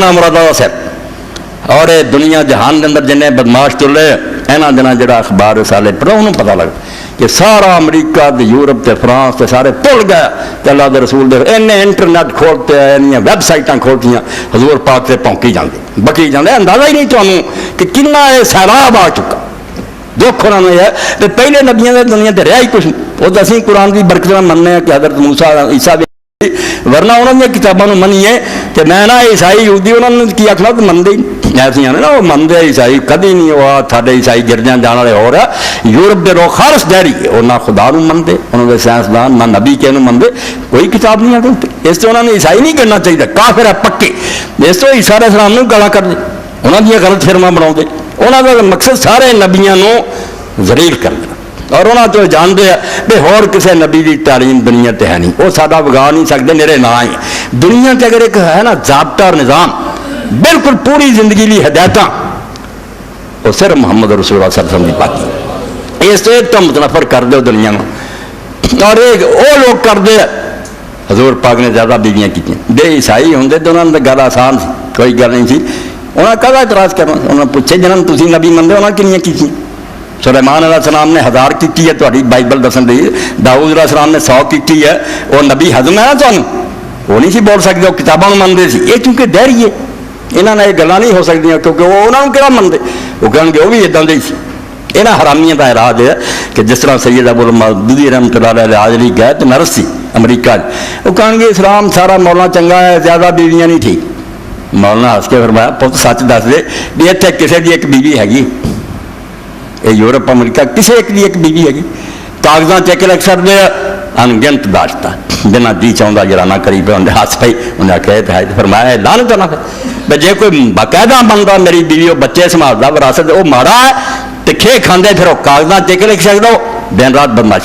मुरादा सिर और ये दुनिया जहान के अंदर जिन्हें बदमाश तुले इन्होंने दिनों जो अखबार साले पढ़ो उन्होंने पता लग कि सारा अमरीका यूरोप ते फ्रांस ते सारे भुल गया कि अल्लाह के रसूल दे इन्हें इंटरनेट खोलते इन्नियां वैबसाइटां खोलतियां हजूर पाक से भौंकी जाते बकी जाते अंदाजा ही नहीं तुम्हें कि कितना ये सैलाब आ चुका दुख उन्होंने है तो पहले नबियों की दुनिया तो रहा ही कुछ नहीं वो तो असीं कुरान की बरकत मनने कि हजरत मूसा ईसा वरना उन्होंने किताबों मनीए तो मैं ना ईसाई यूदी उन्होंने की आखना तो मनते ही ऐसा ना वो मनते ईसाई कभी नहीं वो साढ़े ईसाई गिरजां जाने वाले हो रहा यूरोप के लोग खारस डैरी वो ना खुदा नूं मनते उन्होंने साइंसदान ना नबी के मनते कोई किताब नहीं आती इस तो उन्होंने ईसाई नहीं करना चाहिए काफिर है पक्के इस तो ईसा अलैहि सलाम नूं गालां करदे उन्होंने गलत फिल्मां बनाते उन्होंने मकसद सारे नबियों नूं जलील करना और उन्होंने तो जानते हैं भी होर किसी नबी की तालीम दुनिया ते है नहीं वो साडा वगा नहीं सकते मेरे ना ही दुनिया से अगर एक है ना ज़ाब्ता और निज़ाम बिल्कुल पूरी जिंदगी ली हिदायत वो सिर्फ मुहम्मद रसूलुल्लाह सल्लल्लाहु अलैहि वसल्लम की बात इस तो मुतनफर कर दो दुनिया में और एक वो लोग करते हजूर पाक ने ज़्यादा बीवियाँ की बे ईसाई होंगे तो उन्होंने गल आसान थी कोई गल नहीं थी उन्होंने कहदा इतराज़ करना उन्होंने पूछे जिन्होंने तुम नबी मनते उन्होंने किनियां कीतियां सुलेमान अलैहिस्सलाम ने 1000 की है थोड़ी बाइबल दसन दी दाऊद अलैहिस्सलाम ने 100 की है वो नबी हजम है ना तुहानूं वो नहीं सी बोल सकते वो किताबों मनते सी ये चूंकि डहरी है इन्होंने ये गल्लां नहीं हो सकदियां क्योंकि वो उन्होंने किहड़ा मनते वो कहेंगे वो भी इदां दे सी इन्हां हरामियां का इराद है कि जिस तरह सैयद अबुल मौदूदी रहमतुल्लाह अलैह इलाज लई गए तो नर्स सी अमरीका वो कहेंगे इस्लाम सारा मौला चंगा है ज़्यादा बीवियां नहीं ठीक मौलाना हस के फरमाया पुत सच दस दे भी इत्थे किसी की एक बीवी हैगी ये यूरोप अमरीका किसी एक की एक बीवी हैगी कागजां चेक लिख सकते अनगिनत दाश्ता बिना जी चाहता जराना करी पे उन्हें हस पई उन्हें आख्या है फरमाया लानत ना फिर जे कोई बाकायदा बनता मेरी बीवी वो बच्चे संभालता विरासत वो माड़ा है तो खे खाते फिर वो कागजां चेक लिख सकता दिन रात बदमाशी